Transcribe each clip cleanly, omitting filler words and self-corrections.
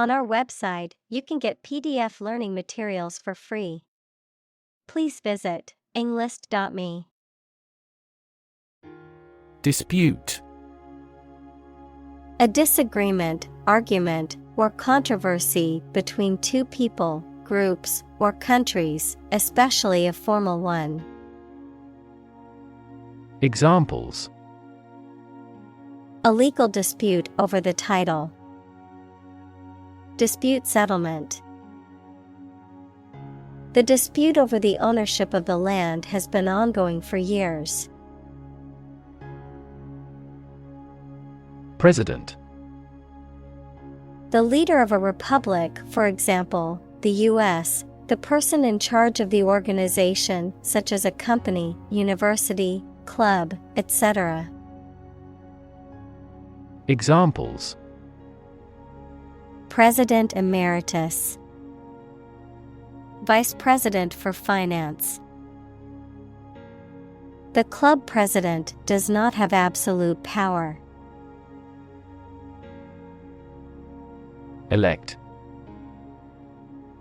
On our website, you can get PDF learning materials for free. Please visit englist.me. Dispute. A disagreement, argument, or controversy between two people, groups, or countries, especially a formal one. Examples: A legal dispute over the title. Dispute settlement. The dispute over the ownership of the land has been ongoing for years. President. The leader of a republic, for example, the U.S., the person in charge of the organization, such as a company, university, club, etc. Examples: President Emeritus, Vice President for Finance. The club president does not have absolute power. Elect.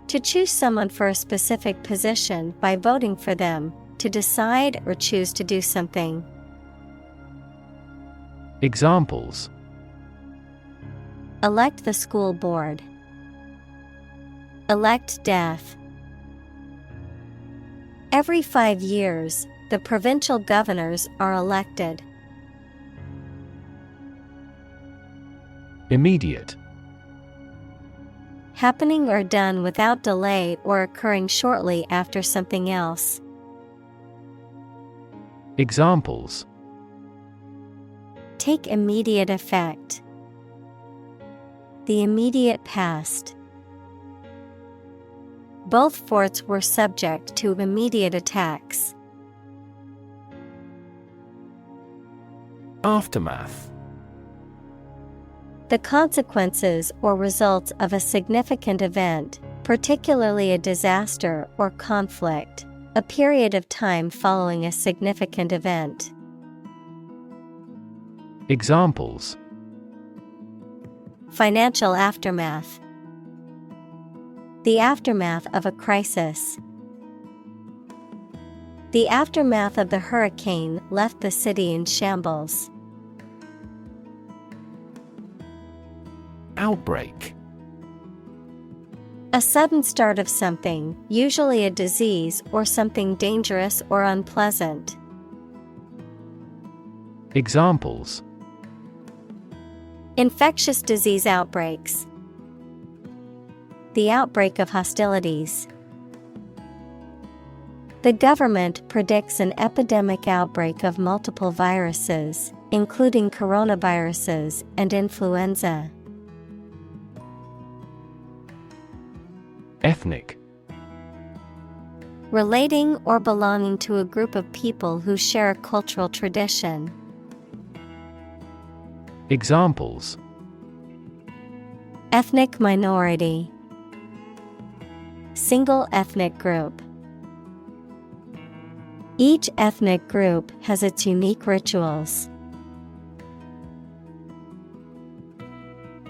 To choose someone for a specific position by voting for them, to decide or choose to do something. Examples: Elect the school board. Elect death. Every 5 years, the provincial governors are elected. Immediate. Happening or done without delay or occurring shortly after something else. Examples: Take immediate effect. The immediate past. Both forts were subject to immediate attacks. Aftermath. The consequences or results of a significant event, particularly a disaster or conflict, a period of time following a significant event. Examples: Financial aftermath. The aftermath of a crisis. The aftermath of the hurricane left the city in shambles. Outbreak. A sudden start of something, usually a disease or something dangerous or unpleasant. Examples: Infectious disease outbreaks. The outbreak of hostilities. The government predicts an epidemic outbreak of multiple viruses, including coronaviruses and influenza. Ethnic. Relating or belonging to a group of people who share a cultural tradition. Examples: Ethnic minority. Single ethnic group. Each ethnic group has its unique rituals.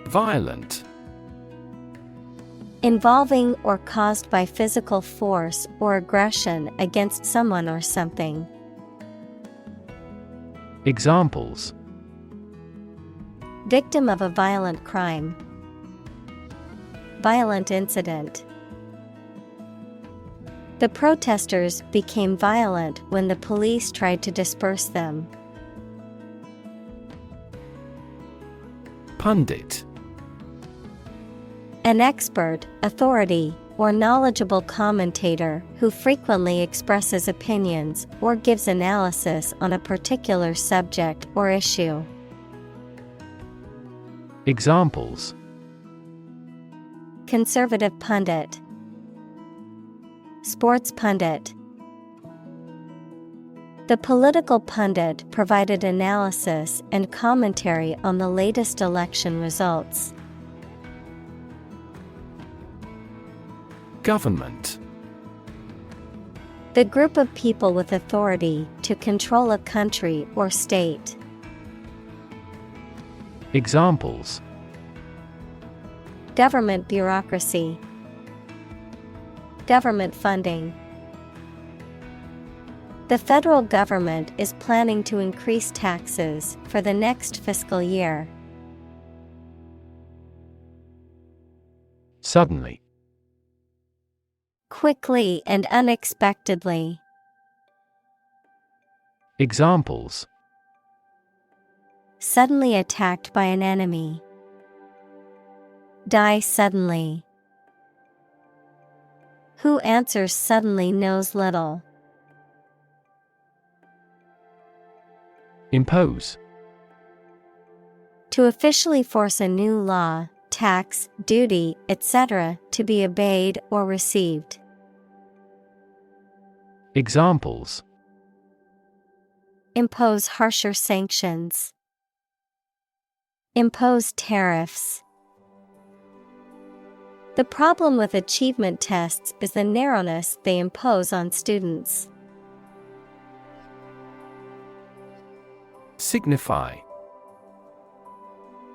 Violent. Involving or caused by physical force or aggression against someone or something. Examples: Victim of a violent crime. Violent incident. The protesters became violent when the police tried to disperse them. Pundit. An expert, authority, or knowledgeable commentator who frequently expresses opinions or gives analysis on a particular subject or issue. Examples: Conservative pundit. Sports pundit. The political pundit provided analysis and commentary on the latest election results. Government. The group of people with authority to control a country or state. Examples: Government bureaucracy. Government funding. The federal government is planning to increase taxes for the next fiscal year. Suddenly. Quickly and unexpectedly. Examples: Suddenly attacked by an enemy. Die suddenly. Who answers suddenly knows little. Impose. To officially force a new law, tax, duty, etc. to be obeyed or received. Examples: Impose harsher sanctions. Impose tariffs. The problem with achievement tests is the narrowness they impose on students. Signify.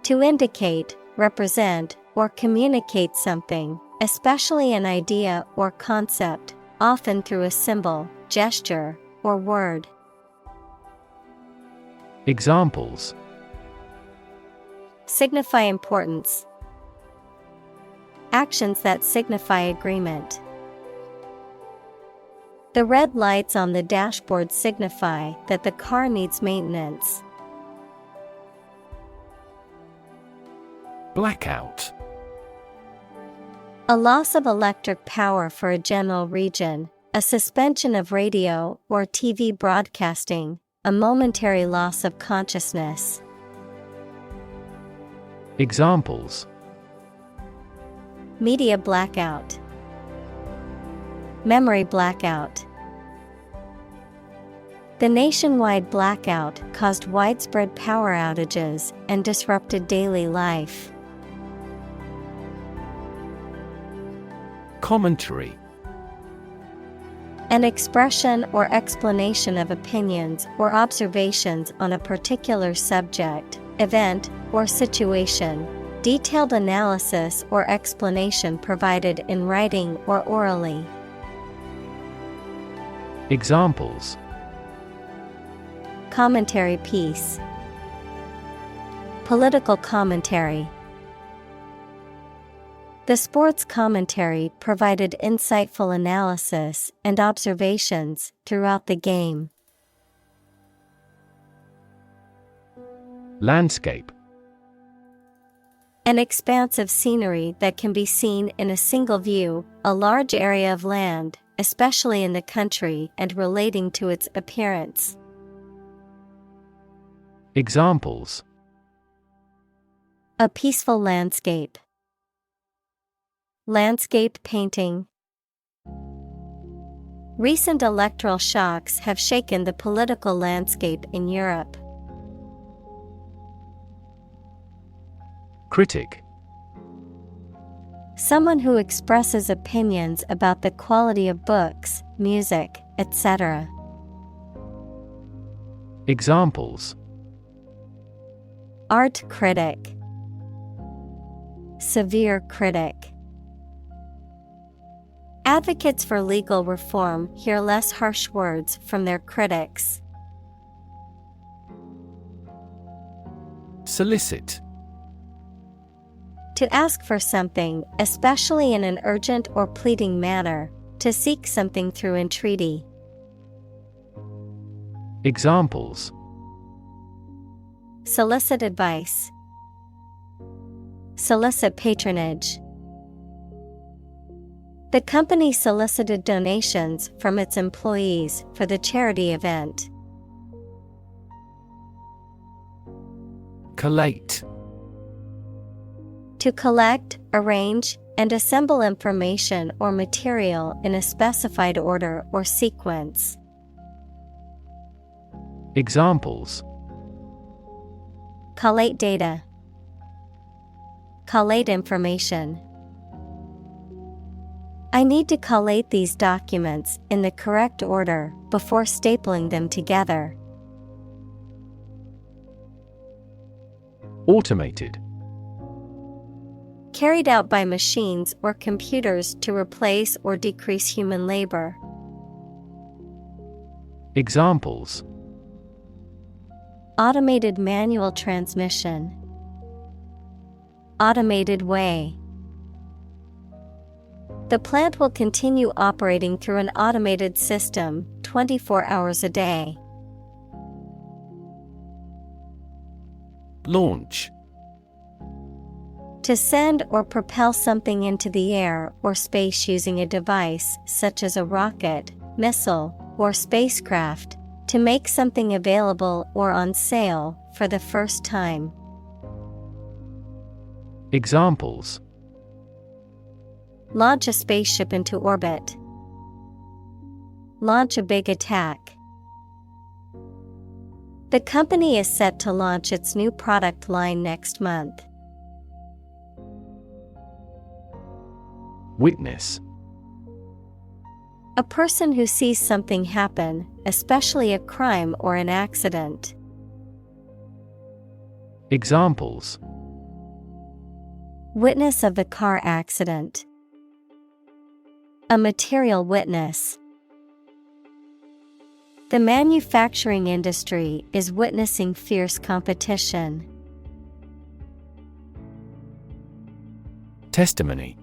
To indicate, represent, or communicate something, especially an idea or concept, often through a symbol, gesture, or word. Examples: Signify importance. Actions that signify agreement. The red lights on the dashboard signify that the car needs maintenance. Blackout. A loss of electric power for a general region, a suspension of radio or TV broadcasting, a momentary loss of consciousness. Examples: Media blackout. Memory blackout. The nationwide blackout caused widespread power outages and disrupted daily life. Commentary. An expression or explanation of opinions or observations on a particular subject, event, or situation. Detailed analysis or explanation provided in writing or orally. Examples: Commentary piece. Political commentary. The sports commentary provided insightful analysis and observations throughout the game. Landscape. An expanse of scenery that can be seen in a single view, a large area of land, especially in the country and relating to its appearance. Examples: A peaceful landscape. Landscape painting. Recent electoral shocks have shaken the political landscape in Europe. Critic. Someone who expresses opinions about the quality of books, music, etc. Examples: Art critic. Severe critic. Advocates for legal reform hear less harsh words from their critics. Solicit. To ask for something, especially in an urgent or pleading manner, to seek something through entreaty. Examples: Solicit advice. Solicit patronage. The company solicited donations from its employees for the charity event. Collate. To collect, arrange, and assemble information or material in a specified order or sequence. Examples: Collate data. Collate information. I need to collate these documents in the correct order before stapling them together. Automated. carried out by machines or computers to replace or decrease human labor. Examples: Automated manual transmission. Automated way. The plant will continue operating through an automated system 24 hours a day. Launch. To send or propel something into the air or space using a device such as a rocket, missile, or spacecraft, to make something available or on sale for the first time. Examples: Launch a spaceship into orbit. Launch a big attack. The company is set to launch its new product line next month. Witness. A person who sees something happen, especially a crime or an accident. Examples: Witness of the car accident. A material witness. The manufacturing industry is witnessing fierce competition. Testimony.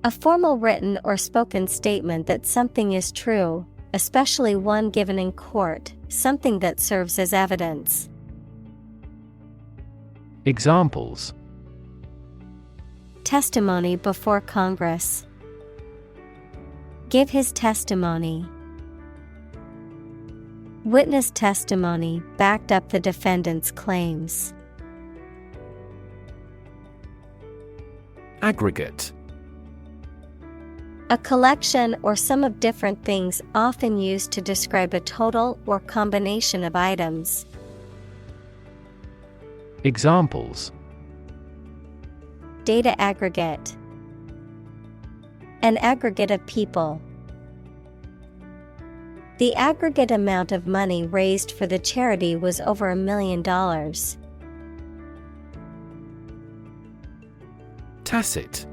A formal written or spoken statement that something is true, especially one given in court, something that serves as evidence. Examples: Testimony before Congress. Give his testimony. Witness testimony backed up the defendant's claims. Aggregate. A collection or sum of different things often used to describe a total or combination of items. Examples: Data aggregate. An aggregate of people. The aggregate amount of money raised for the charity was over $1 million. Tacit.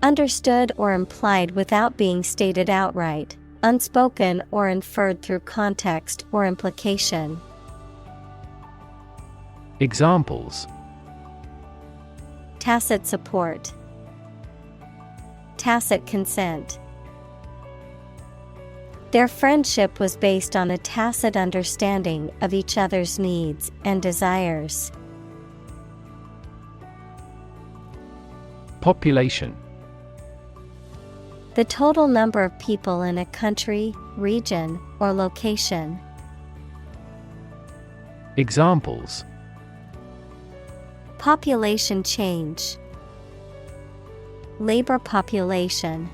Understood or implied without being stated outright, unspoken or inferred through context or implication. Examples: Tacit support. Tacit consent. Their friendship was based on a tacit understanding of each other's needs and desires. Population. The total number of people in a country, region, or location. Examples: Population change. Labor population.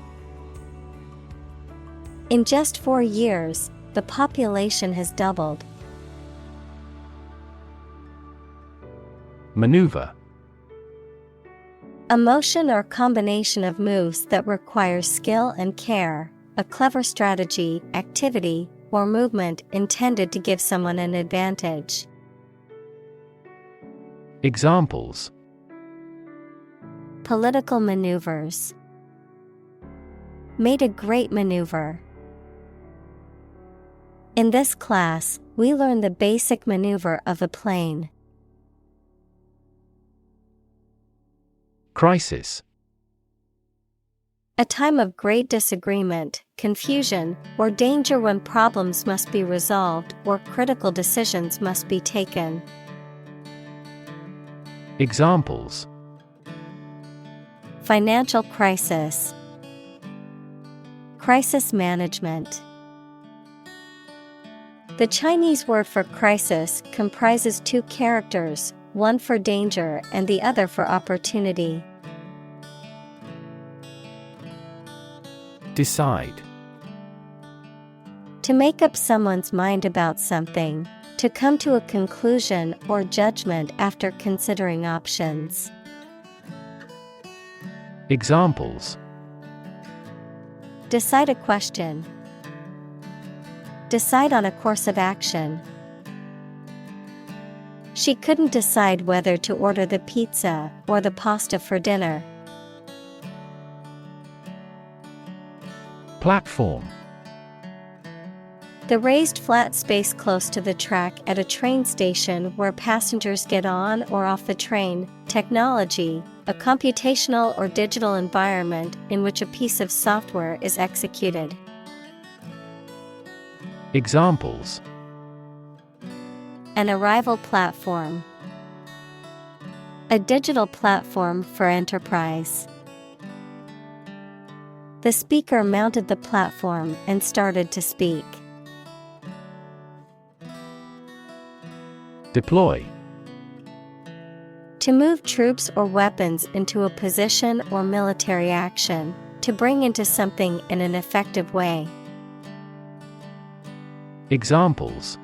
In just 4 years, the population has doubled. Maneuver. A motion or combination of moves that requires skill and care, a clever strategy, activity, or movement intended to give someone an advantage. Examples: Political maneuvers. Made a great maneuver. In this class, we learn the basic maneuver of a plane. Crisis. A time of great disagreement, confusion, or danger when problems must be resolved or critical decisions must be taken. Examples: Financial crisis. Crisis management. The Chinese word for crisis comprises 2 characters, one for danger and the other for opportunity. Decide. To make up someone's mind about something, to come to a conclusion or judgment after considering options. Examples: Decide a question. Decide on a course of action. She couldn't decide whether to order the pizza or the pasta for dinner. Platform. The raised flat space close to the track at a train station where passengers get on or off the train. Technology, a computational or digital environment in which a piece of software is executed. Examples: An arrival platform. A digital platform for enterprise. The speaker mounted the platform and started to speak. Deploy. To move troops or weapons into a position or military action, to bring into something in an effective way. Examples: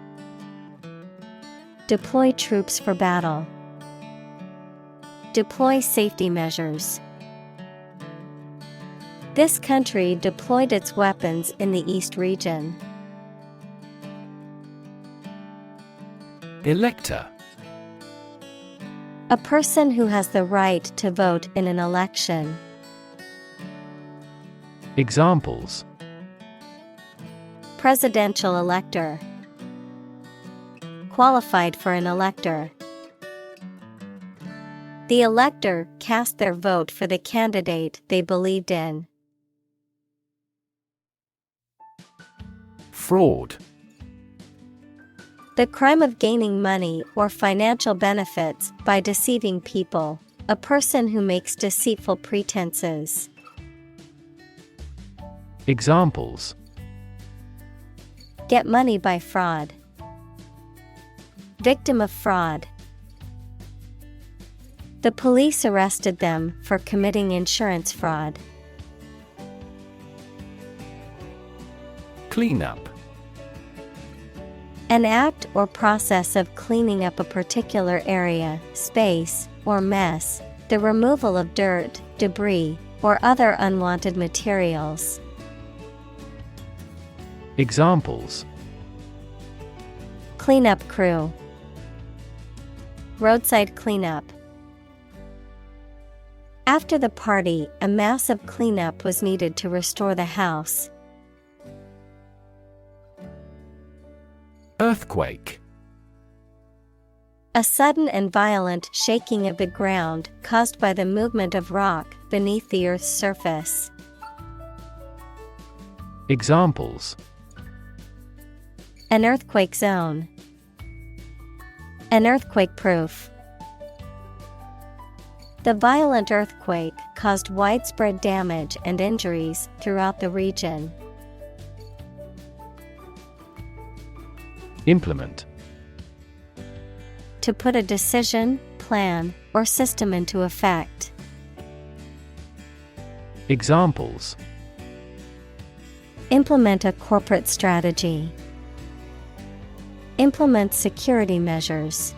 Deploy troops for battle. Deploy safety measures. This country deployed its weapons in the East region. Elector. A person who has the right to vote in an election. Examples: Presidential elector. Qualified for an elector. The elector cast their vote for the candidate they believed in. Fraud. The crime of gaining money or financial benefits by deceiving people, a person who makes deceitful pretenses. Examples: Get money by fraud. Victim of fraud. The police arrested them for committing insurance fraud. Clean up. An act or process of cleaning up a particular area, space, or mess, the removal of dirt, debris, or other unwanted materials. Examples: Cleanup crew. Roadside cleanup. After the party, a massive cleanup was needed to restore the house. Earthquake. A sudden and violent shaking of the ground caused by the movement of rock beneath the Earth's surface. Examples: An earthquake zone. An earthquake proof. The violent earthquake caused widespread damage and injuries throughout the region. Implement. To put a decision, plan, or system into effect. Examples: Implement a corporate strategy. Implement security measures.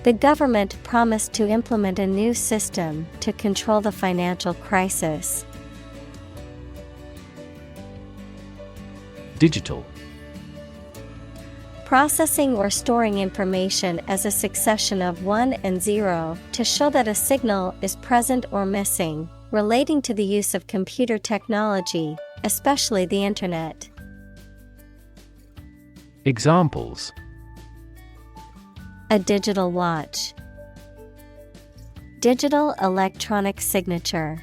The government promised to implement a new system to control the financial crisis. Digital. Processing or storing information as a succession of 1 and 0 to show that a signal is present or missing, relating to the use of computer technology, especially the Internet. Examples: A digital watch. Digital electronic signature.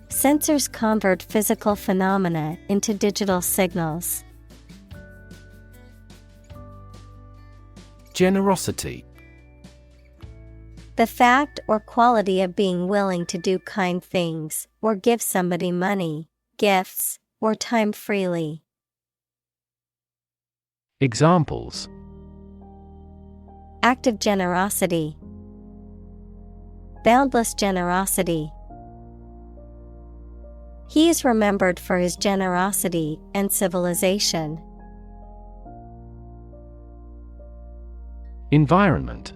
Sensors convert physical phenomena into digital signals. Generosity. The fact or quality of being willing to do kind things, or give somebody money, gifts, or time freely. Examples: Active generosity. Boundless generosity. He is remembered for his generosity and civilization. Environment.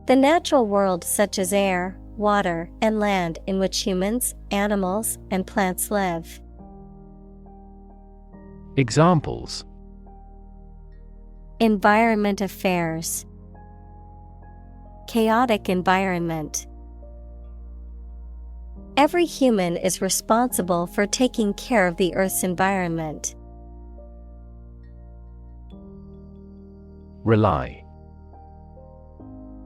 The natural world such as air, water, and land in which humans, animals, and plants live. Examples: Environment affairs. Chaotic environment. Every human is responsible for taking care of the Earth's environment. Rely.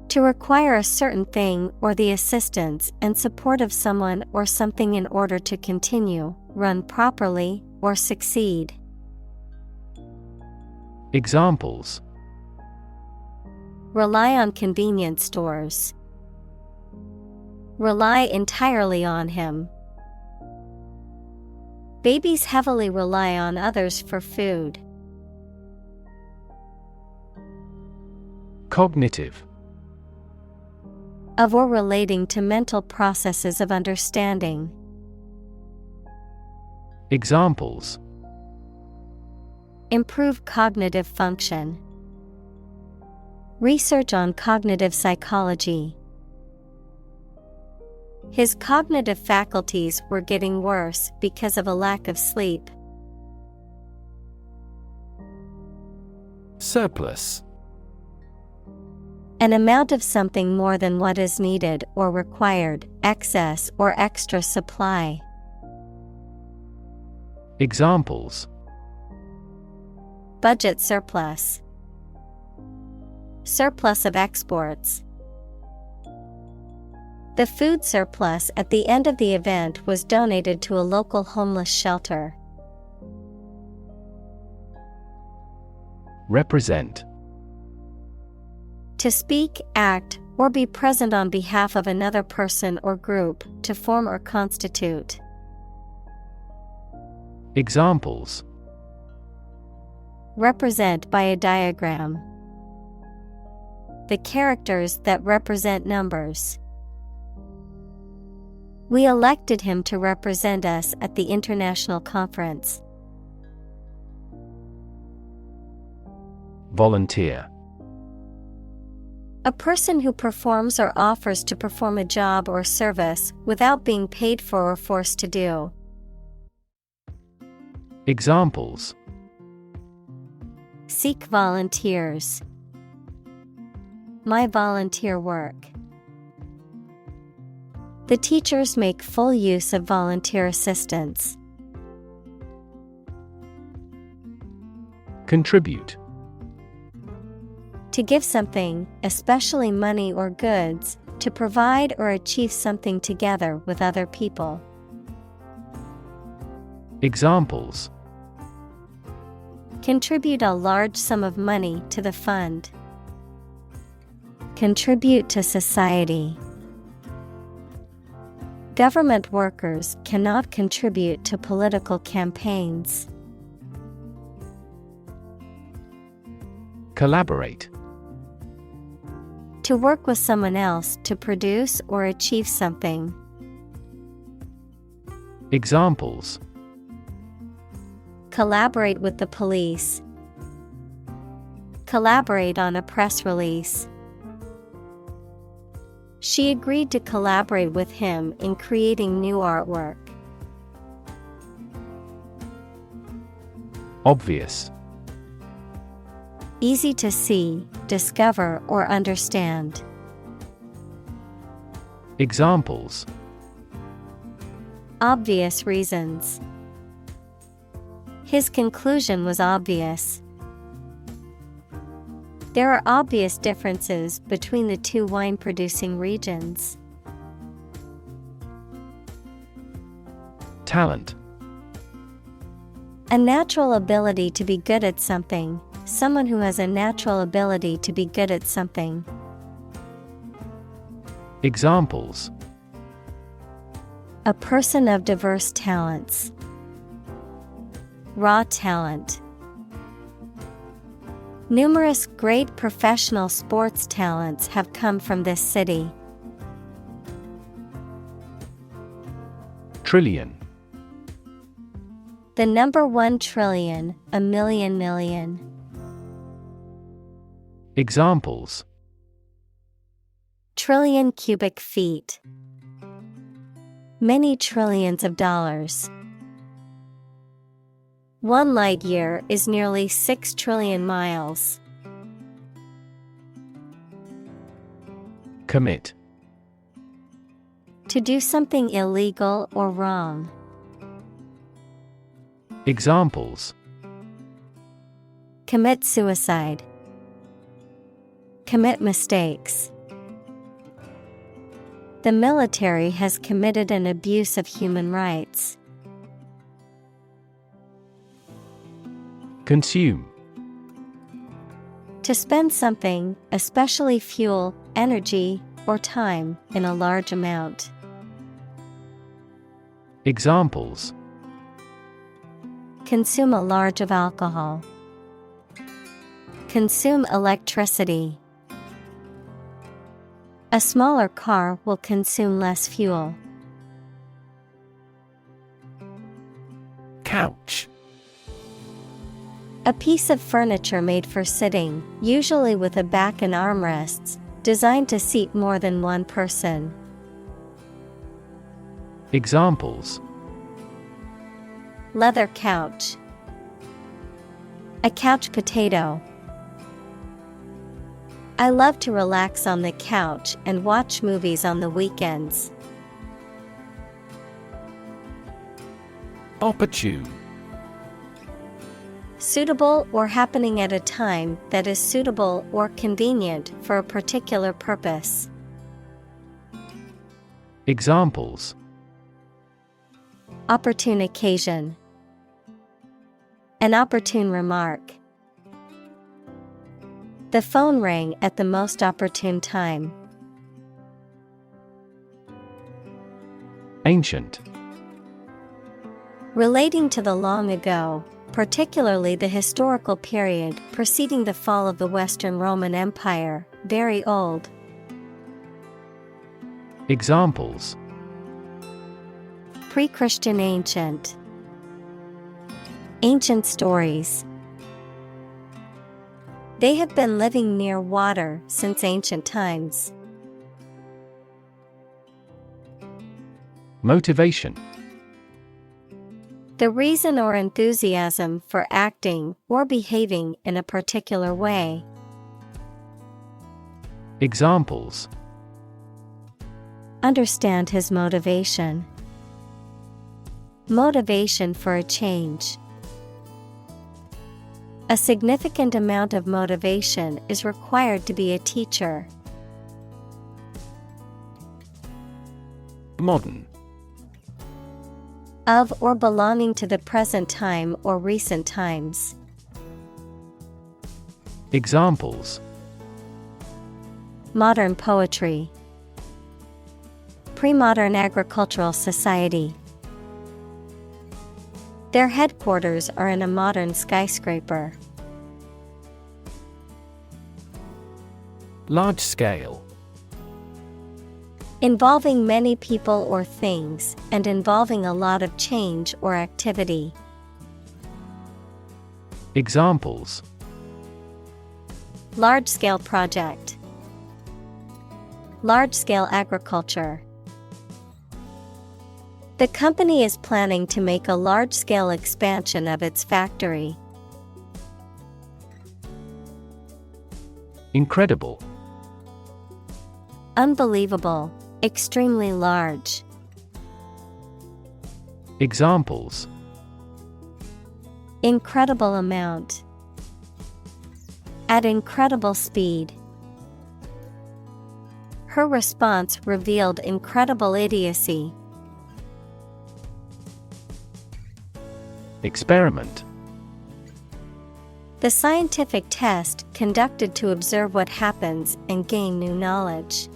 To require a certain thing or the assistance and support of someone or something in order to continue, run properly, or succeed. Examples: Rely on convenience stores. Rely entirely on him. Babies heavily rely on others for food. Cognitive. Of or relating to mental processes of understanding. Examples: Improve cognitive function. Research on cognitive psychology. His cognitive faculties were getting worse because of a lack of sleep. Surplus. An amount of something more than what is needed or required, excess or extra supply. Examples: Budget surplus. Surplus of exports. The food surplus at the end of the event was donated to a local homeless shelter. Represent. To speak, act, or be present on behalf of another person or group, to form or constitute. Examples: Represent by a diagram. The characters that represent numbers. We elected him to represent us at the international conference. Volunteer. A person who performs or offers to perform a job or service without being paid for or forced to do. Examples: Seek volunteers. My volunteer work. The teachers make full use of volunteer assistance. Contribute. To give something, especially money or goods, to provide or achieve something together with other people. Examples: Contribute a large sum of money to the fund. Contribute to society. Government workers cannot contribute to political campaigns. Collaborate. To work with someone else to produce or achieve something. Examples: Collaborate with the police. Collaborate on a press release. She agreed to collaborate with him in creating new artwork. Obvious. Easy to see, discover, or understand. Examples: Obvious reasons. His conclusion was obvious. There are obvious differences between the two wine-producing regions. Talent. A natural ability to be good at something. Someone who has a natural ability to be good at something. Examples: A person of diverse talents. Raw talent. Numerous great professional sports talents have come from this city. Trillion. The number 1 trillion, a million million. Examples: Trillion cubic feet. Many trillions of dollars. 1 light year is nearly 6 trillion miles. Commit. To do something illegal or wrong. Examples: Commit suicide. Commit mistakes. The military has committed an abuse of human rights. Consume. To spend something, especially fuel, energy, or time, in a large amount. Examples: Consume a large of alcohol. Consume electricity. A smaller car will consume less fuel. Couch. A piece of furniture made for sitting, usually with a back and armrests, designed to seat more than one person. Examples: Leather couch. A couch potato. I love to relax on the couch and watch movies on the weekends. Opportune. Suitable or happening at a time that is suitable or convenient for a particular purpose. Examples: Opportune occasion. An opportune remark. The phone rang at the most opportune time. Ancient. Relating to the long ago, particularly the historical period preceding the fall of the Western Roman Empire, very old. Examples: Pre-Christian ancient. Ancient stories. They have been living near water since ancient times. Motivation. The reason or enthusiasm for acting or behaving in a particular way. Examples: Understand his motivation. Motivation for a change. A significant amount of motivation is required to be a teacher. Modern. Of or belonging to the present time or recent times. Examples: Modern poetry. Pre-modern agricultural society. Their headquarters are in a modern skyscraper. Large scale. Involving many people or things, and involving a lot of change or activity. Examples: Large-scale project. Large-scale agriculture. The company is planning to make a large-scale expansion of its factory. Incredible. Unbelievable. Extremely large. Examples: Incredible amount. At incredible speed. Her response revealed incredible idiocy. Experiment. The scientific test conducted to observe what happens and gain new knowledge.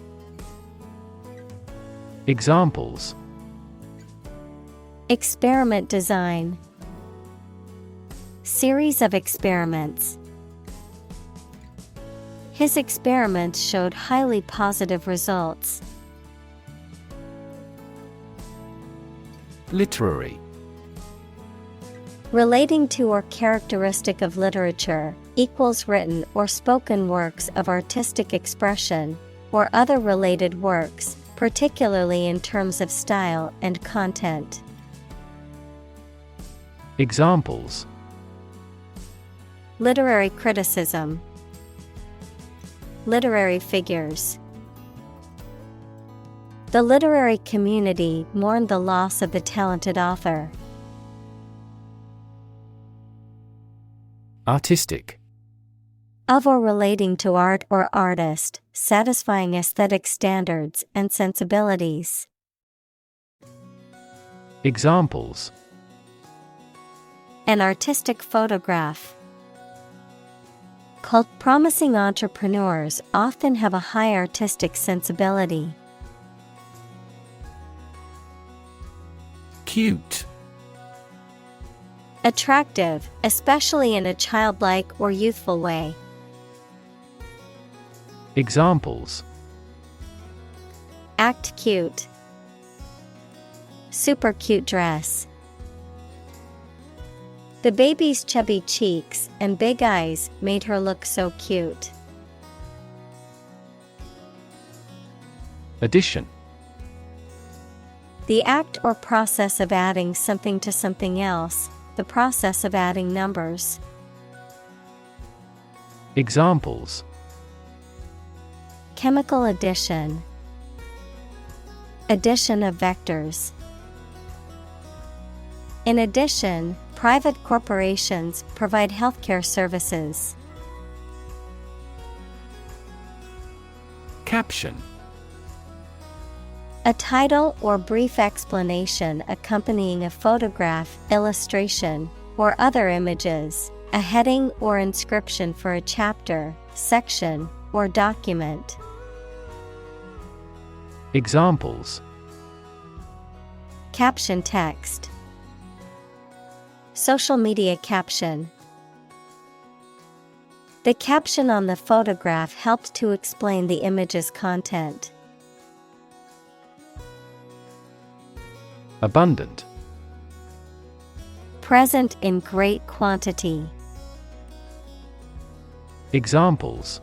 Examples: Experiment design. Series of experiments. His experiments showed highly positive results. Literary. Relating to or characteristic of literature, equals written or spoken works of artistic expression, or other related works, particularly in terms of style and content. Examples: Literary criticism. Literary figures. The literary community mourned the loss of the talented author. Artistic. Of or relating to art or artist, satisfying aesthetic standards and sensibilities. Examples: An artistic photograph. Called promising entrepreneurs often have a high artistic sensibility. Cute. Attractive, especially in a childlike or youthful way. Examples: Act cute. Super cute dress. The baby's chubby cheeks and big eyes made her look so cute. Addition. The act or process of adding something to something else, the process of adding numbers. Examples: Chemical addition. Addition of vectors. In addition, private corporations provide healthcare services. Caption. A title or brief explanation accompanying a photograph, illustration, or other images, a heading or inscription for a chapter, section, or document. Examples: Caption text. Social media caption. The caption on the photograph helped to explain the image's content. Abundant. Present in great quantity. Examples: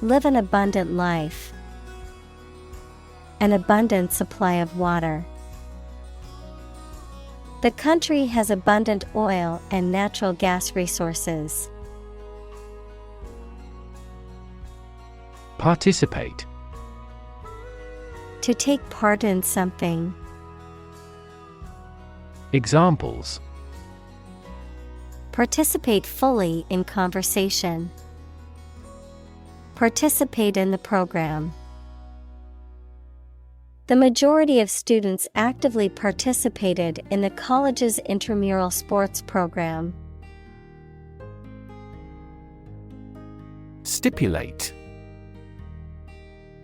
Live an abundant life. An abundant supply of water. The country has abundant oil and natural gas resources. Participate. To take part in something. Examples: Participate fully in conversation. Participate in the program. The majority of students actively participated in the college's intramural sports program. Stipulate.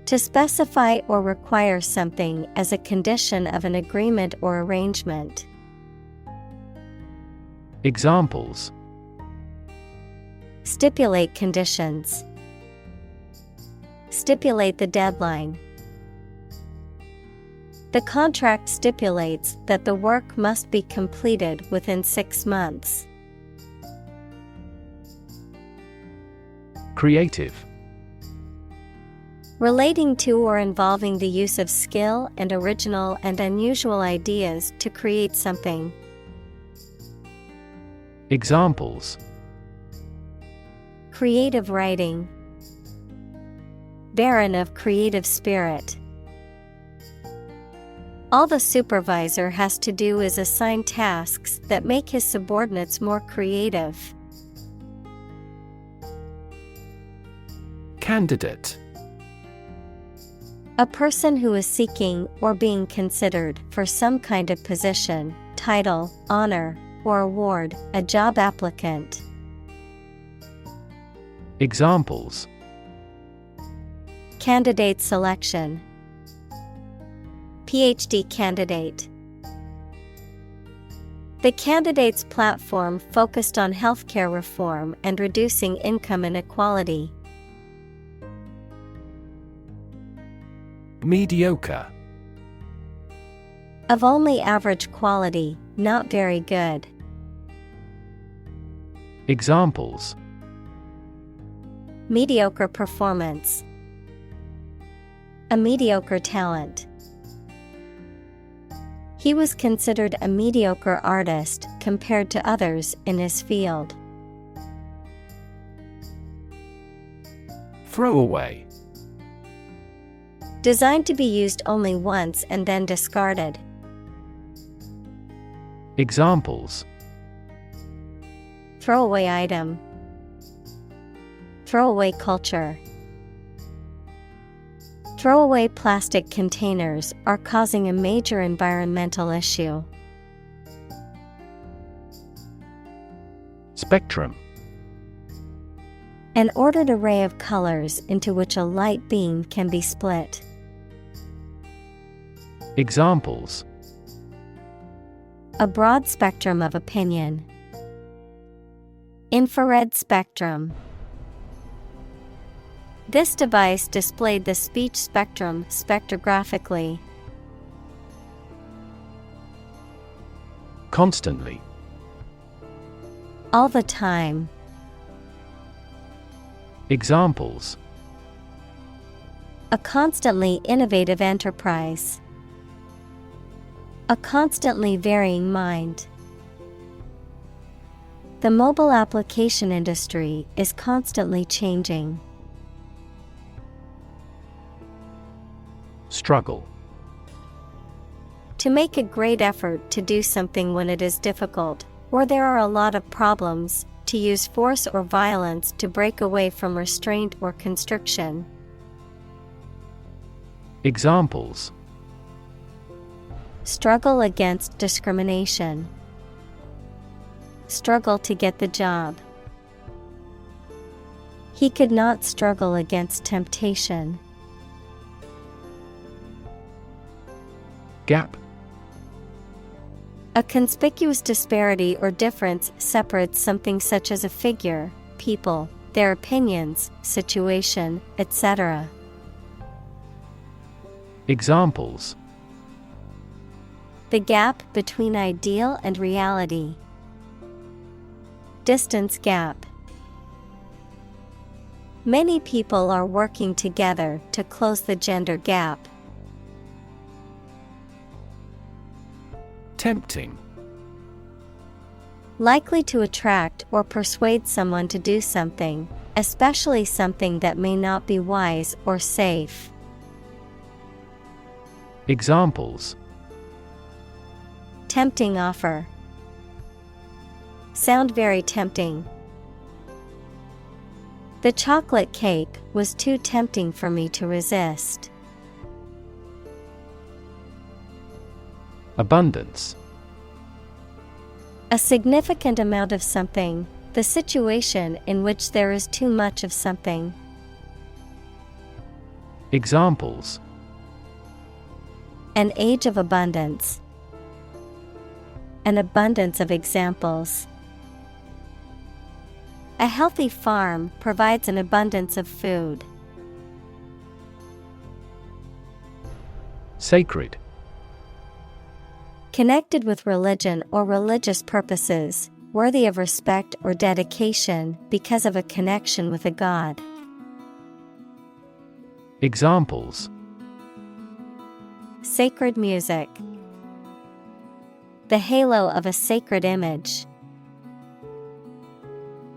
To specify or require something as a condition of an agreement or arrangement. Examples: Stipulate conditions. Stipulate the deadline. The contract stipulates that the work must be completed within 6 months. Creative. Relating to or involving the use of skill and original and unusual ideas to create something. Examples: Creative writing. Barren of creative spirit. All the supervisor has to do is assign tasks that make his subordinates more creative. Candidate. A person who is seeking or being considered for some kind of position, title, honor, or award, a job applicant. Examples: Candidate selection. PhD candidate. The candidate's platform focused on healthcare reform and reducing income inequality. Mediocre. Of only average quality, not very good. Examples: Mediocre performance. A mediocre talent. He was considered a mediocre artist compared to others in his field. Throwaway. Designed to be used only once and then discarded. Examples: Throwaway item. Throwaway culture. Throwaway plastic containers are causing a major environmental issue. Spectrum. An ordered array of colors into which a light beam can be split. Examples: A broad spectrum of opinion. Infrared spectrum. This device displayed the speech spectrum spectrographically. Constantly. All the time. Examples: A constantly innovative enterprise. A constantly varying mind. The mobile application industry is constantly changing. Struggle. To make a great effort to do something when it is difficult, or there are a lot of problems, to use force or violence to break away from restraint or constriction. Examples: Struggle against discrimination. Struggle to get the job. He could not struggle against temptation. Gap. A conspicuous disparity or difference separates something such as a figure, people, their opinions, situation, etc. Examples: The gap between ideal and reality. Distance gap. Many people are working together to close the gender gap. Tempting. Likely to attract or persuade someone to do something, especially something that may not be wise or safe. Examples: Tempting offer. Sound very tempting. The chocolate cake was too tempting for me to resist. Abundance. A significant amount of something, the situation in which there is too much of something. Examples: An age of abundance. An abundance of examples. A healthy farm provides an abundance of food. Sacred. Connected with religion or religious purposes, worthy of respect or dedication because of a connection with a god. Examples: Sacred music. The halo of a sacred image.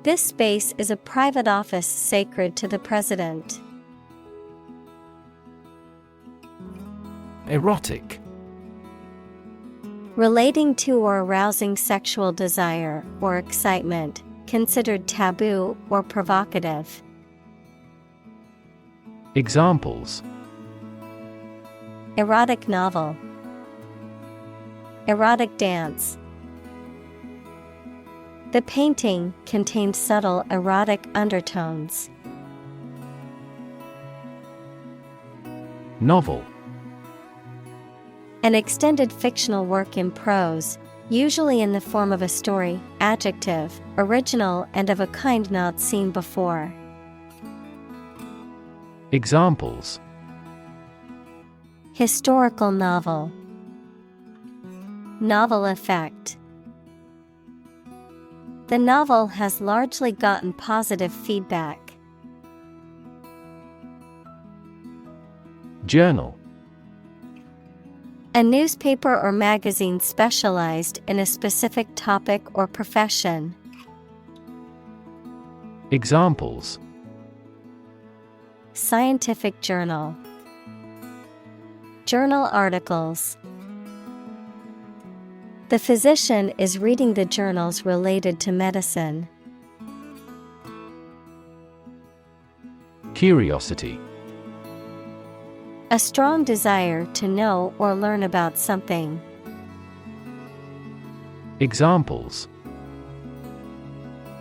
This space is a private office sacred to the president. Erotic. Relating to or arousing sexual desire or excitement, considered taboo or provocative. Examples: Erotic novel. Erotic dance. The painting contained subtle erotic undertones. Novel. An extended fictional work in prose, usually in the form of a story, adjective, original and of a kind not seen before. Examples: Historical novel. Novel effect. The novel has largely gotten positive feedback. Journal. A newspaper or magazine specialized in a specific topic or profession. Examples: Scientific journal. Journal articles. The physician is reading the journals related to medicine. Curiosity. A strong desire to know or learn about something. Examples: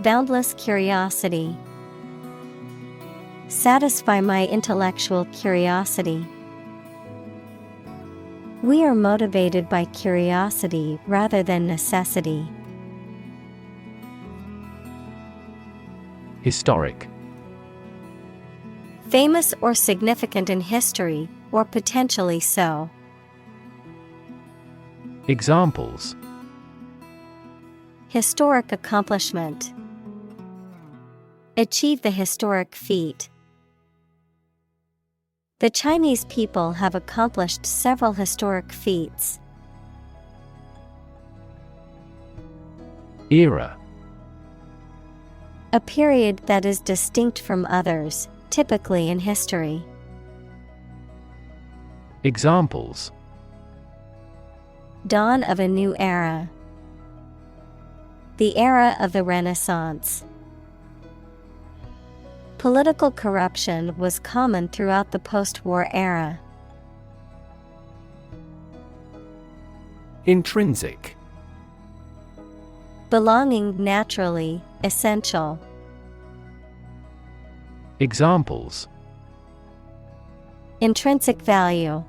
Boundless curiosity. Satisfy my intellectual curiosity. We are motivated by curiosity rather than necessity. Historic. Famous or significant in history, or potentially so. Examples: Historic accomplishment. Achieve the historic feat. The Chinese people have accomplished several historic feats. Era. A period that is distinct from others, typically in history. Examples: Dawn of a new era. The era of the Renaissance. Political corruption was common throughout the post-war era. Intrinsic. Belonging naturally, essential. Examples: Intrinsic value.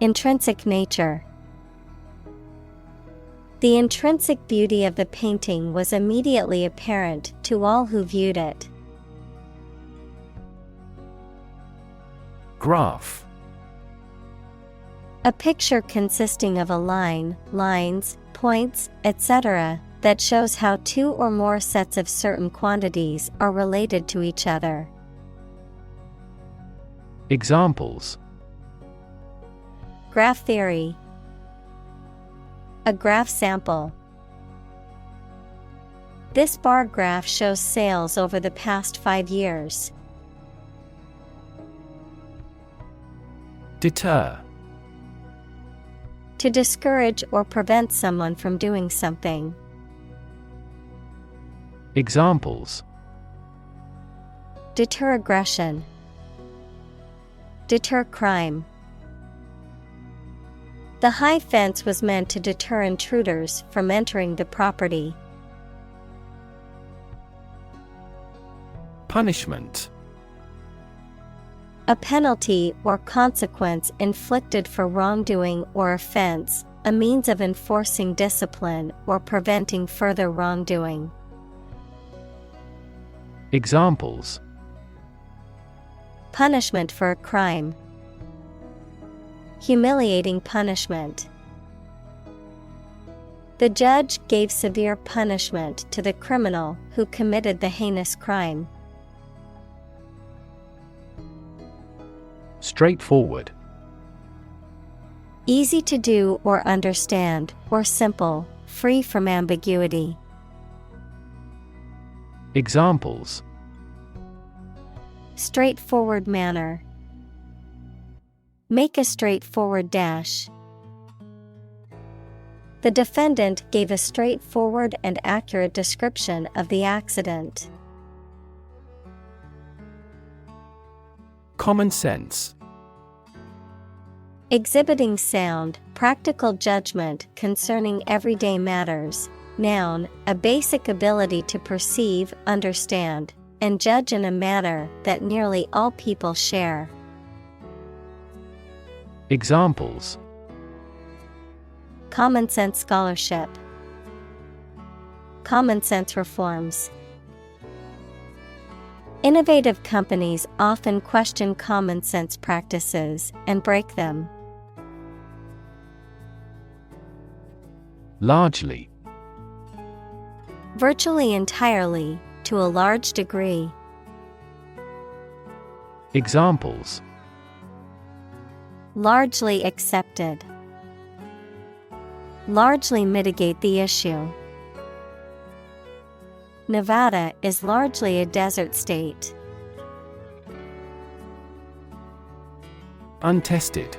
Intrinsic nature. The intrinsic beauty of the painting was immediately apparent to all who viewed it. Graph. A picture consisting of a line, lines, points, etc., that shows how two or more sets of certain quantities are related to each other. Examples: Graph theory. A graph sample. This bar graph shows sales over the past 5 years. Deter. To discourage or prevent someone from doing something. Examples: Deter aggression. Deter crime. The high fence was meant to deter intruders from entering the property. Punishment. A penalty or consequence inflicted for wrongdoing or offense, a means of enforcing discipline or preventing further wrongdoing. Examples: Punishment for a crime. Humiliating punishment. The judge gave severe punishment to the criminal who committed the heinous crime. Straightforward. Easy to do or understand, or simple, free from ambiguity. Examples: Straightforward manner. Make a straightforward dash. The defendant gave a straightforward and accurate description of the accident. Common sense. Exhibiting sound, practical judgment concerning everyday matters. Noun, a basic ability to perceive, understand, and judge in a manner that nearly all people share. Examples: Common sense scholarship. Common sense reforms. Innovative companies often question common sense practices and break them. Largely. Virtually entirely, to a large degree. Examples: Largely accepted. Largely mitigate the issue. Nevada is largely a desert state. Untested.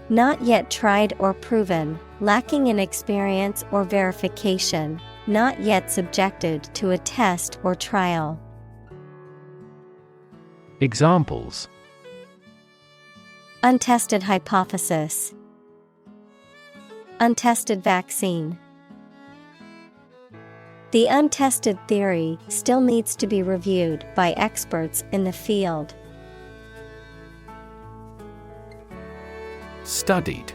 Not yet tried or proven, lacking in experience or verification, not yet subjected to a test or trial. Examples: Untested hypothesis. Untested vaccine. The untested theory still needs to be reviewed by experts in the field. Studied.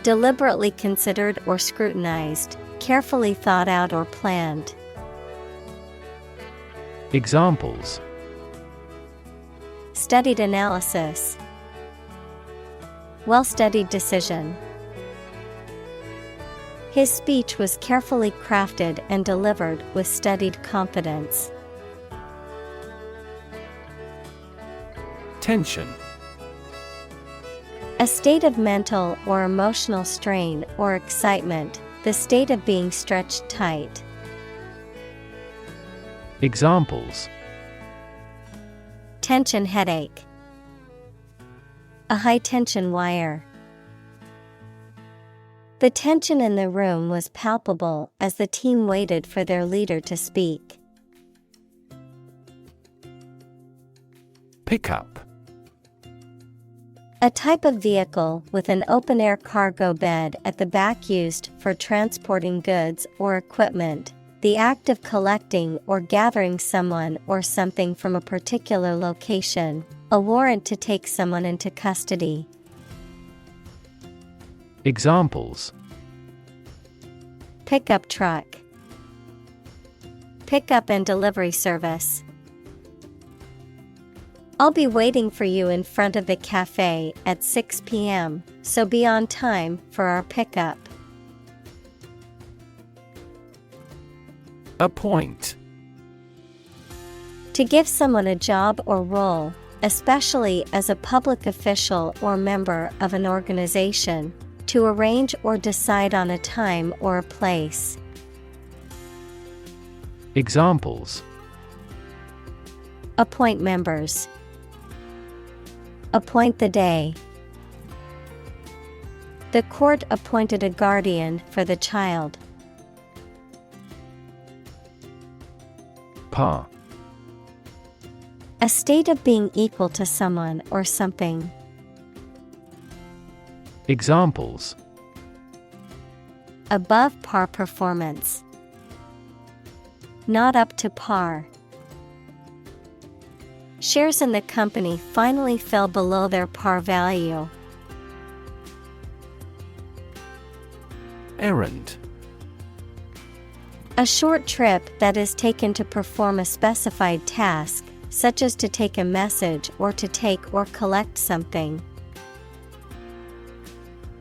Deliberately considered or scrutinized, carefully thought out or planned. Examples: Studied analysis. Well-studied decision. His speech was carefully crafted and delivered with studied confidence. Tension. A state of mental or emotional strain or excitement, the state of being stretched tight. Examples: Tension headache. A high-tension wire. The tension in the room was palpable as the team waited for their leader to speak. Pickup. A type of vehicle with an open-air cargo bed at the back used for transporting goods or equipment. The act of collecting or gathering someone or something from a particular location. A warrant to take someone into custody. Examples: Pickup truck. Pickup and delivery service. I'll be waiting for you in front of the cafe at 6 p.m., so be on time for our pickup. Appoint. To give someone a job or role, especially as a public official or member of an organization, to arrange or decide on a time or a place. Examples: Appoint members. Appoint the day. The court appointed a guardian for the child. Par. A state of being equal to someone or something. Examples: Above par performance. Not up to par. Shares in the company finally fell below their par value. Errand. A short trip that is taken to perform a specified task, such as to take a message or to take or collect something.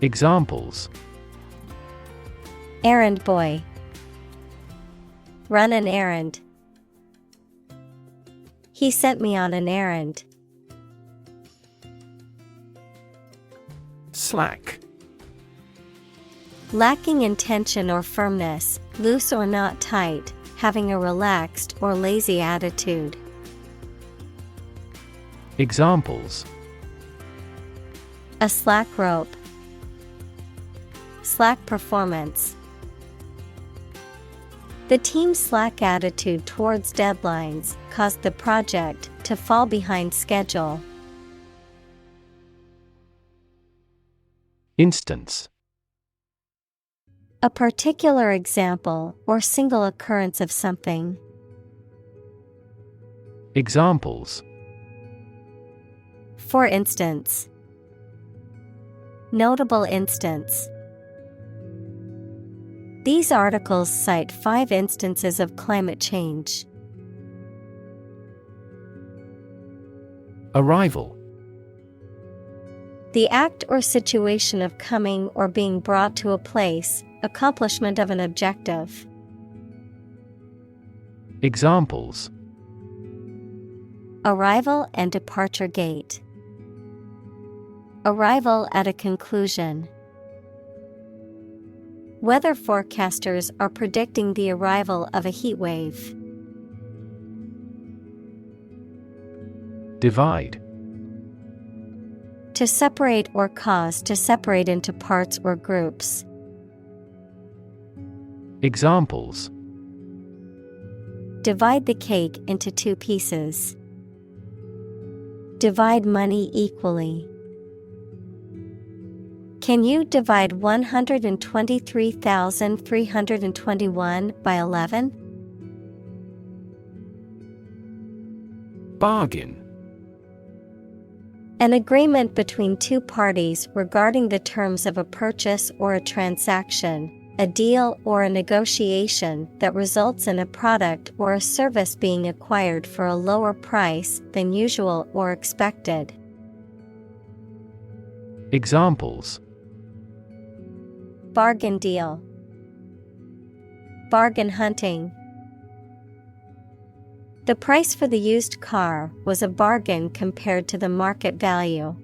Examples: Errand boy. Run an errand. He sent me on an errand. Slack. Lacking in tension or firmness, loose or not tight, having a relaxed or lazy attitude. Examples: A slack rope. Slack performance. The team's slack attitude towards deadlines caused the project to fall behind schedule. Instance. A particular example or single occurrence of something. Examples: For instance. Notable instance. These articles cite 5 instances of climate change. Arrival. The act or situation of coming or being brought to a place, accomplishment of an objective. Examples: Arrival and departure gate. Arrival at a conclusion. Weather forecasters are predicting the arrival of a heat wave. Divide. To separate or cause to separate into parts or groups. Examples. Divide the cake into 2 pieces. Divide money equally. Can you divide 123,321 by 11? Bargain. An agreement between 2 parties regarding the terms of a purchase or a transaction, a deal or a negotiation that results in a product or a service being acquired for a lower price than usual or expected. Examples. Bargain deal. Bargain hunting. The price for the used car was a bargain compared to the market value.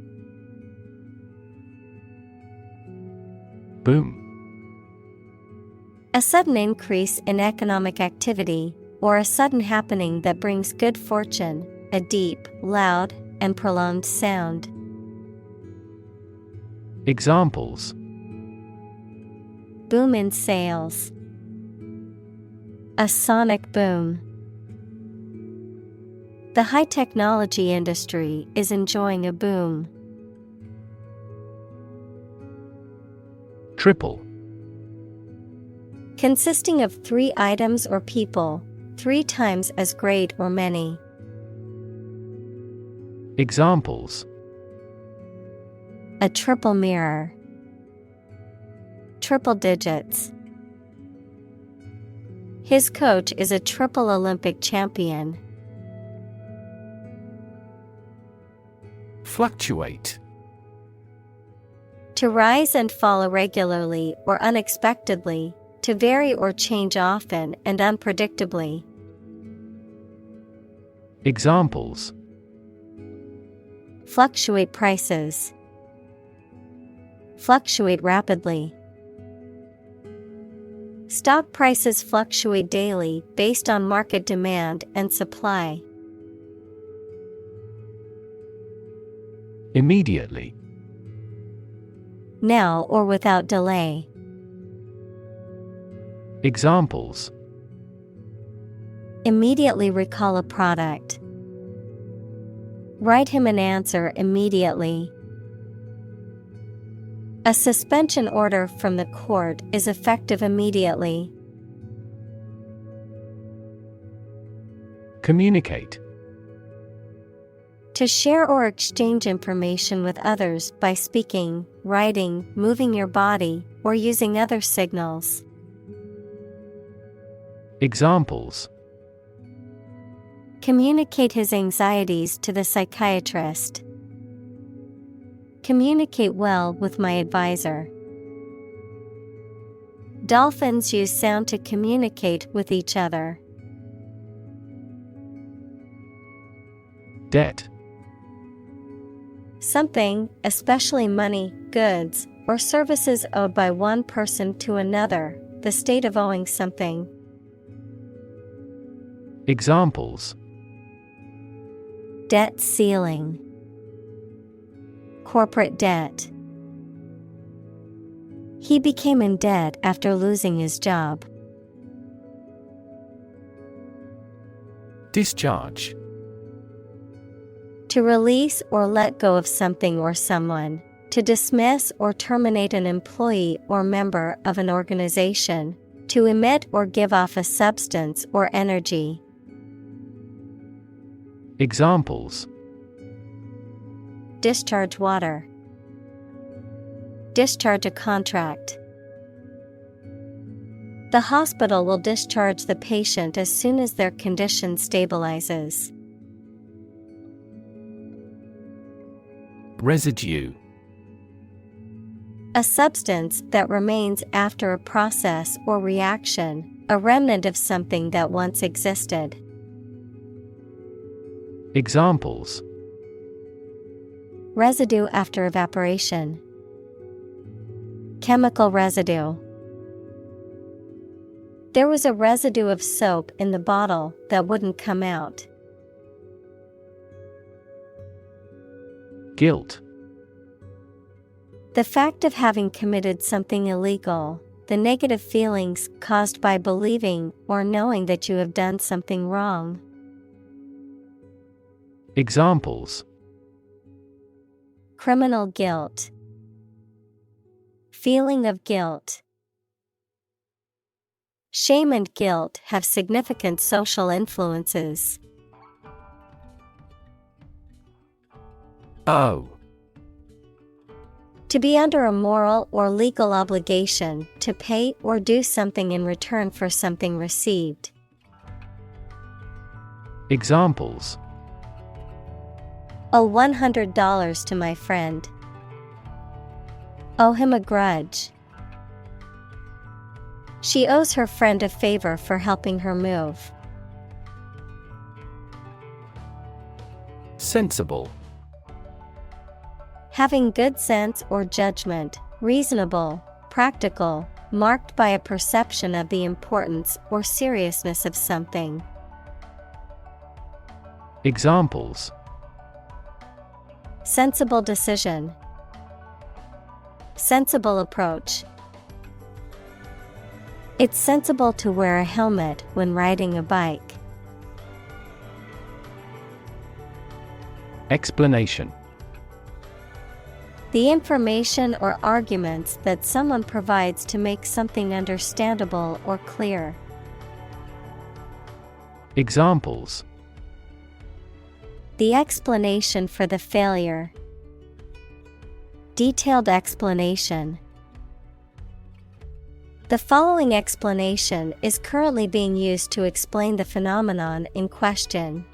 Boom. A sudden increase in economic activity, or a sudden happening that brings good fortune, a deep, loud, and prolonged sound. Examples. Boom in sales. A sonic boom. The high-technology industry is enjoying a boom. Triple. Consisting of 3 items or people, 3 times as great or many. Examples. A triple mirror. Triple digits. His coach is a triple Olympic champion. Fluctuate. To rise and fall irregularly or unexpectedly, to vary or change often and unpredictably. Examples. Fluctuate prices. Fluctuate rapidly. Stock prices fluctuate daily based on market demand and supply. Immediately. Now or without delay. Examples. Immediately recall a product. Write him an answer immediately. A suspension order from the court is effective immediately. Communicate. To share or exchange information with others by speaking, writing, moving your body, or using other signals. Examples. Communicate his anxieties to the psychiatrist. Communicate well with my advisor. Dolphins use sound to communicate with each other. Debt. Something, especially money, goods, or services owed by one person to another, the state of owing something. Examples. Debt ceiling. Corporate debt. He became in debt after losing his job. Discharge. To release or let go of something or someone. To dismiss or terminate an employee or member of an organization. To emit or give off a substance or energy. Examples. Discharge water. Discharge a contract. The hospital will discharge the patient as soon as their condition stabilizes. Residue. A substance that remains after a process or reaction, a remnant of something that once existed. Examples. Residue after evaporation. Chemical residue. There was a residue of soap in the bottle that wouldn't come out. Guilt. The fact of having committed something illegal, the negative feelings caused by believing or knowing that you have done something wrong. Examples: Criminal guilt. Feeling of guilt. Shame and guilt have significant social influences. Owe. To be under a moral or legal obligation to pay or do something in return for something received. Examples: Owe $100 to my friend. Owe him a grudge. She owes her friend a favor for helping her move. Sensible. Having good sense or judgment, reasonable, practical, marked by a perception of the importance or seriousness of something. Examples: Sensible decision. Sensible approach. It's sensible to wear a helmet when riding a bike. Explanation. The information or arguments that someone provides to make something understandable or clear. Examples: The explanation for the failure. Detailed explanation. The following explanation is currently being used to explain the phenomenon in question.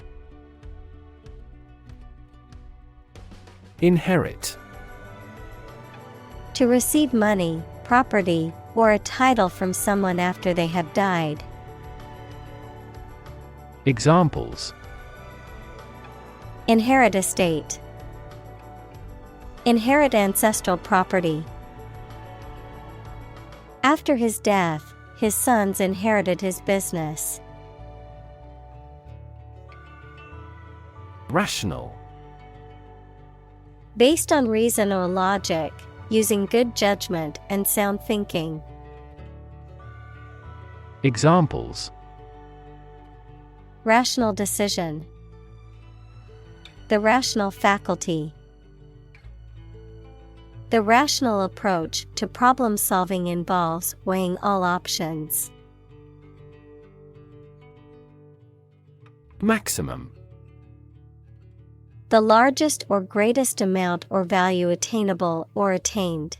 Inherit. To receive money, property, or a title from someone after they have died. Examples: Inherit estate. Inherit ancestral property. After his death, his sons inherited his business. Rational. Based on reason or logic, using good judgment and sound thinking. Examples: Rational decision. The rational faculty. The rational approach to problem solving involves weighing all options. Maximum. The largest or greatest amount or value attainable or attained.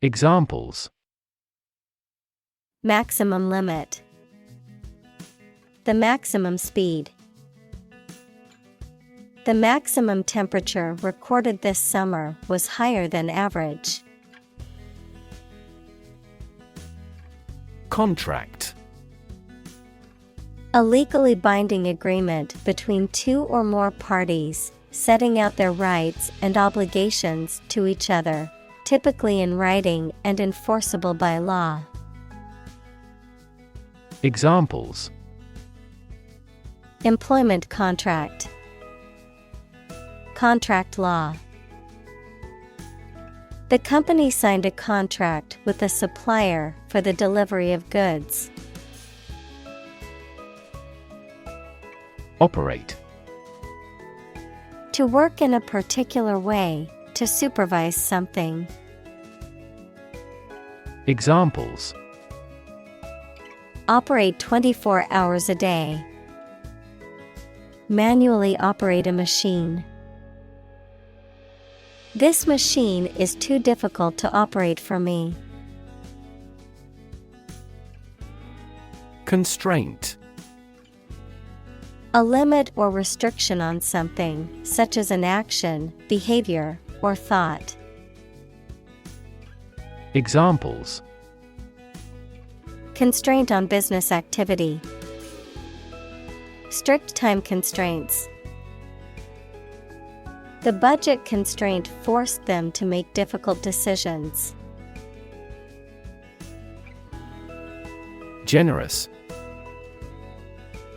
Examples: Maximum limit. The maximum speed. The maximum temperature recorded this summer was higher than average. Contract. A legally binding agreement between two or more parties, setting out their rights and obligations to each other, typically in writing and enforceable by law. Examples: Employment contract. Contract law. The company signed a contract with a supplier for the delivery of goods. Operate. To work in a particular way, to supervise something. Examples: Operate 24 hours a day. Manually operate a machine. This machine is too difficult to operate for me. Constraint. A limit or restriction on something, such as an action, behavior, or thought. Examples: Constraint on business activity. Strict time constraints. The budget constraint forced them to make difficult decisions. Generous.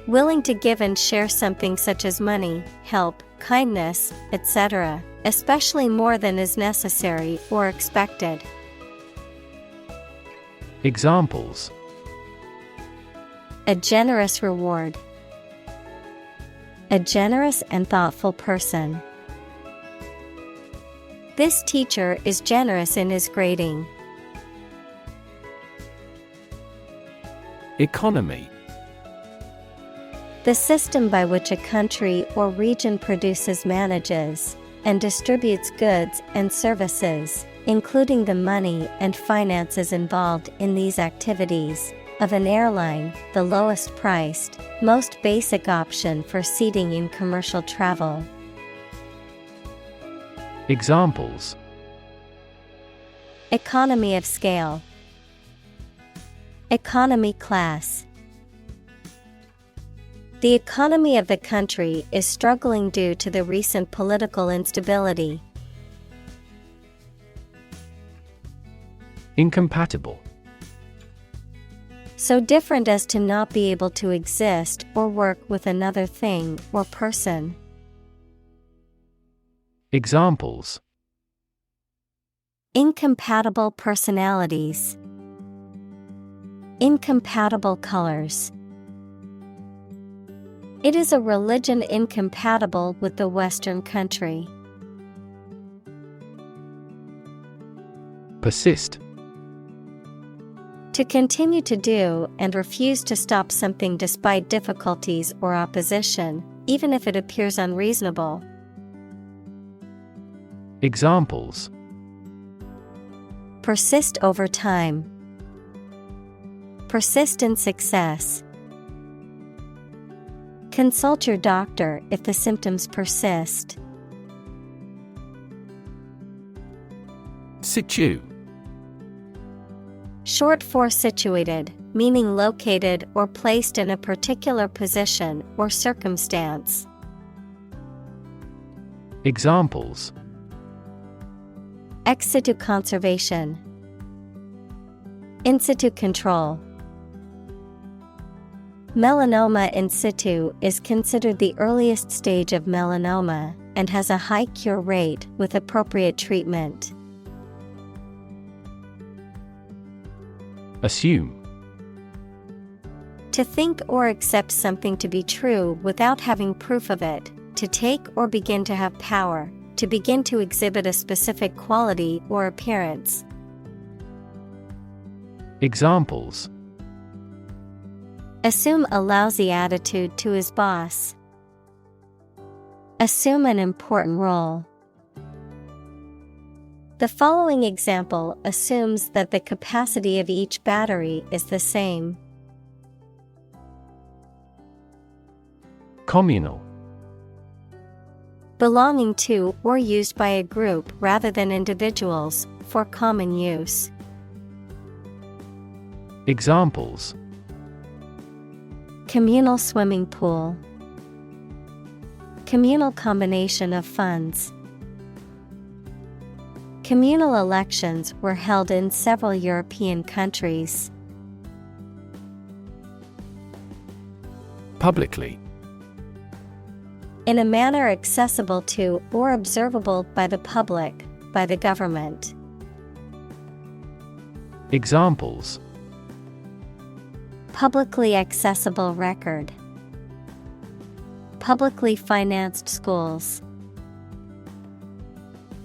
Willing to give and share something such as money, help, kindness, etc., especially more than is necessary or expected. Examples: A generous reward. A generous and thoughtful person. This teacher is generous in his grading. Economy: The system by which a country or region produces, manages, and distributes goods and services, including the money and finances involved in these activities, of an airline, the lowest priced, most basic option for seating in commercial travel. Examples: Economy of scale. Economy class. The economy of the country is struggling due to the recent political instability. Incompatible: So different as to not be able to exist or work with another thing or person. Examples: Incompatible personalities. Incompatible colors. It is a religion incompatible with the Western country. Persist: To continue to do and refuse to stop something despite difficulties or opposition, even if it appears unreasonable. Examples: Persist over time. Persistent success. Consult your doctor if the symptoms persist. Situ: Short for situated, meaning located or placed in a particular position or circumstance. Examples: Ex situ conservation. In situ control. Melanoma in situ is considered the earliest stage of melanoma and has a high cure rate with appropriate treatment. Assume: To think or accept something to be true without having proof of it, to take or begin to have power, to begin to exhibit a specific quality or appearance. Examples: Assume a lousy attitude to his boss. Assume an important role. The following example assumes that the capacity of each battery is the same. Communal: Belonging to or used by a group rather than individuals, for common use. Examples: Communal swimming pool. Communal combination of funds. Communal elections were held in several European countries. Publicly: In a manner accessible to or observable by the public, by the government. Examples: Publicly accessible record. Publicly financed schools.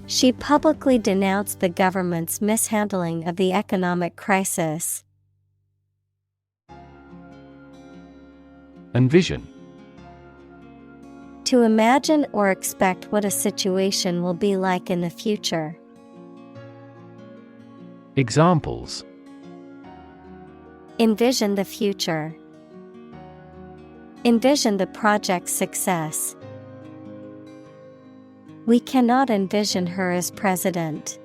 She publicly denounced the government's mishandling of the economic crisis. Envision: To imagine or expect what a situation will be like in the future. Examples: Envision the future. Envision the project's success. We cannot envision her as president.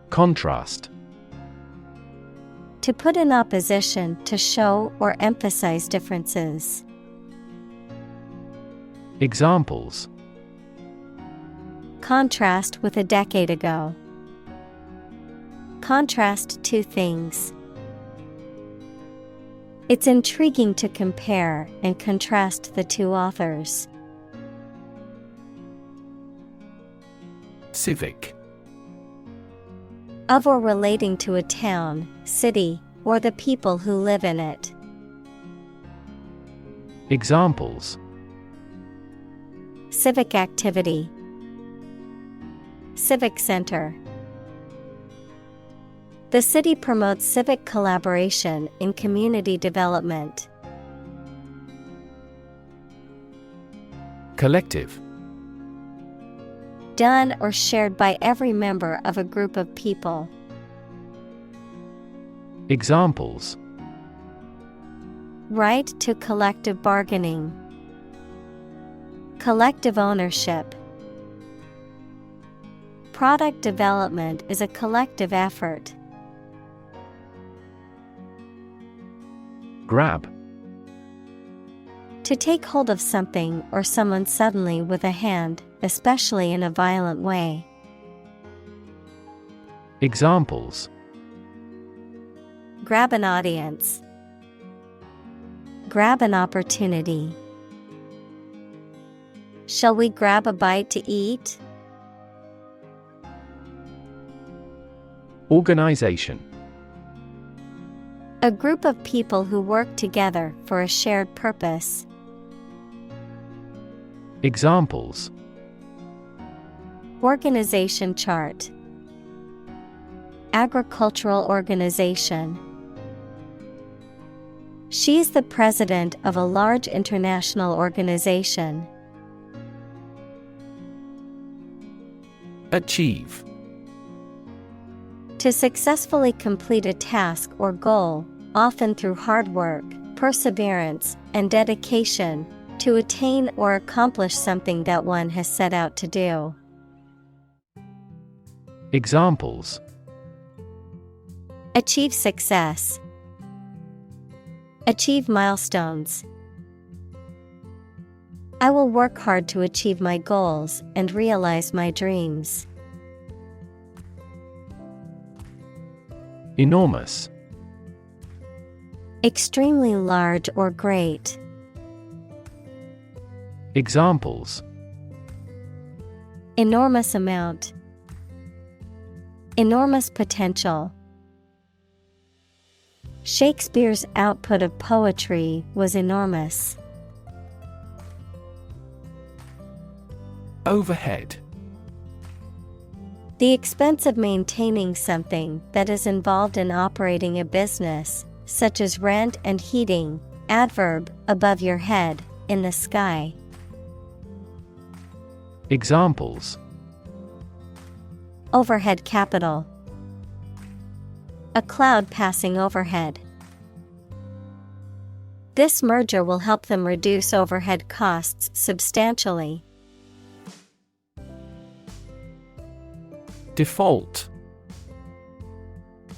Contrast: To put in opposition, to show or emphasize differences. Examples: Contrast with a decade ago. Contrast two things. It's intriguing to compare and contrast the two authors. Civic. Of or relating to a town, city, or the people who live in it. Examples: Civic activity. Civic center. The city promotes civic collaboration in community development. Collective. Done or shared by every member of a group of people. Examples: Right to collective bargaining. Collective ownership. Product development is a collective effort. Grab. To take hold of something or someone suddenly with a hand, especially in a violent way. Examples: Grab an audience. Grab an opportunity. Shall we grab a bite to eat? Organization. A group of people who work together for a shared purpose. Examples: Organization chart. Agricultural organization. She is the president of a large international organization. Achieve. To successfully complete a task or goal, often through hard work, perseverance, and dedication, to attain or accomplish something that one has set out to do. Examples: Achieve success. Achieve milestones. I will work hard to achieve my goals and realize my dreams. Enormous. Extremely large or great. Examples: Enormous amount. Enormous potential. Shakespeare's output of poetry was enormous. Overhead. The expense of maintaining something that is involved in operating a business, such as rent and heating. Adverb, above your head, in the sky. Examples: Overhead capital. A cloud passing overhead. This merger will help them reduce overhead costs substantially. Default.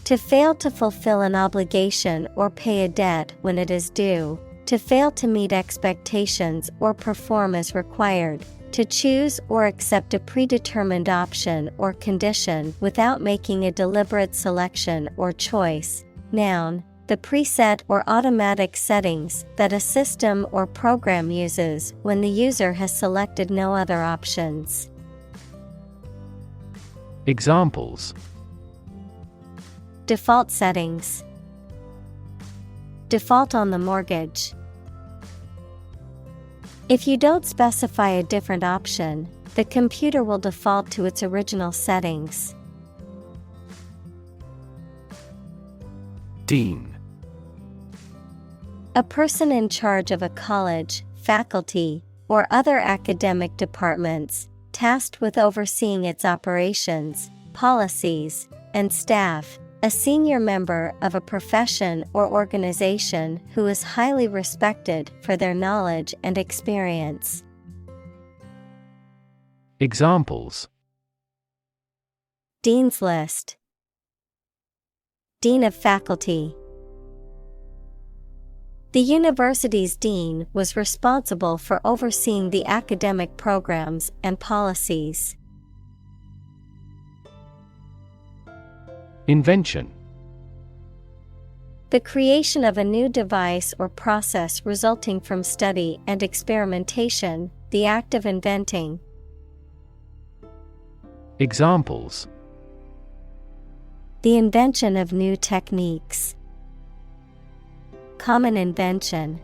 To fail to fulfill an obligation or pay a debt when it is due. To fail to meet expectations or perform as required. To choose or accept a predetermined option or condition without making a deliberate selection or choice. Noun, the preset or automatic settings that a system or program uses when the user has selected no other options. Examples: Default settings. Default on the mortgage. If you don't specify a different option, the computer will default to its original settings. Dean. A person in charge of a college, faculty, or other academic departments, tasked with overseeing its operations, policies, and staff. A senior member of a profession or organization who is highly respected for their knowledge and experience. Examples: Dean's List. Dean of Faculty. The university's dean was responsible for overseeing the academic programs and policies. Invention. The creation of a new device or process resulting from study and experimentation, the act of inventing. Examples: The invention of new techniques. Common invention.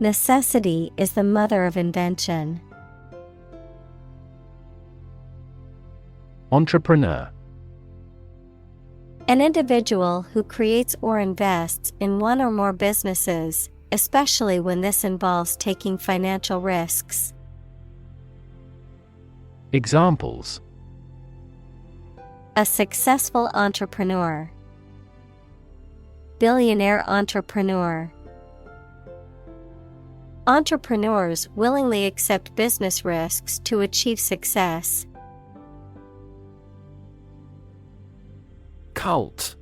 Necessity is the mother of invention. Entrepreneur. An individual who creates or invests in one or more businesses, especially when this involves taking financial risks. Examples: A successful entrepreneur. Billionaire entrepreneur. Entrepreneurs willingly accept business risks to achieve success. Cult.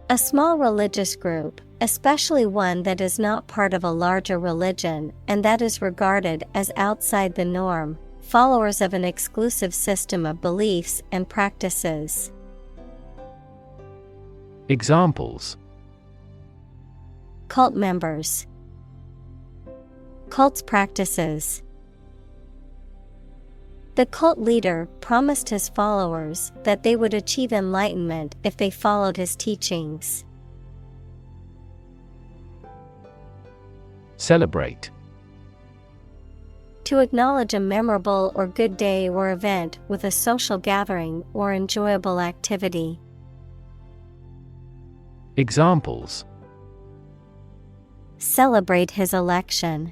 A small religious group, especially one that is not part of a larger religion and that is regarded as outside the norm, followers of an exclusive system of beliefs and practices. Examples: Cult members. Cult's practices. The cult leader promised his followers that they would achieve enlightenment if they followed his teachings. Celebrate. To acknowledge a memorable or good day or event with a social gathering or enjoyable activity. Examples: Celebrate his election.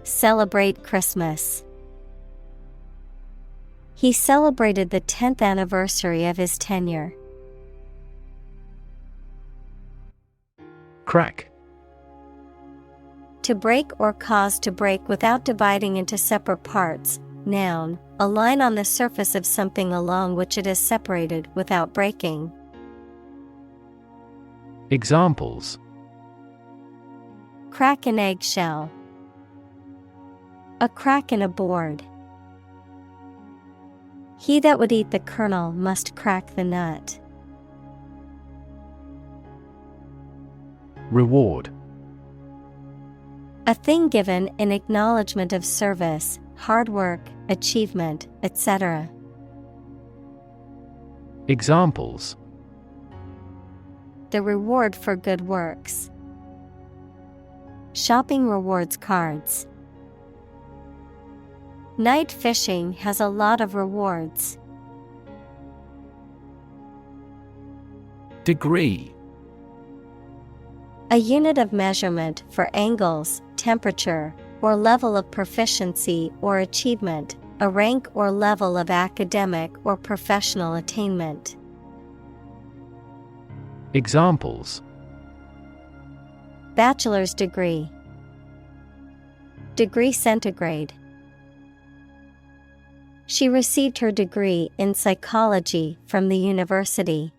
Celebrate Christmas. He celebrated the 10th anniversary of his tenure. Crack. To break or cause to break without dividing into separate parts. Noun, a line on the surface of something along which it is separated without breaking. Examples: Crack an eggshell. A crack in a board. He that would eat the kernel must crack the nut. Reward. A thing given in acknowledgement of service, hard work, achievement, etc. Examples: The reward for good works. Shopping rewards cards. Night fishing has a lot of rewards. Degree. A unit of measurement for angles, temperature, or level of proficiency or achievement, a rank or level of academic or professional attainment. Examples: Bachelor's degree. Degree centigrade. She received her degree in psychology from the university.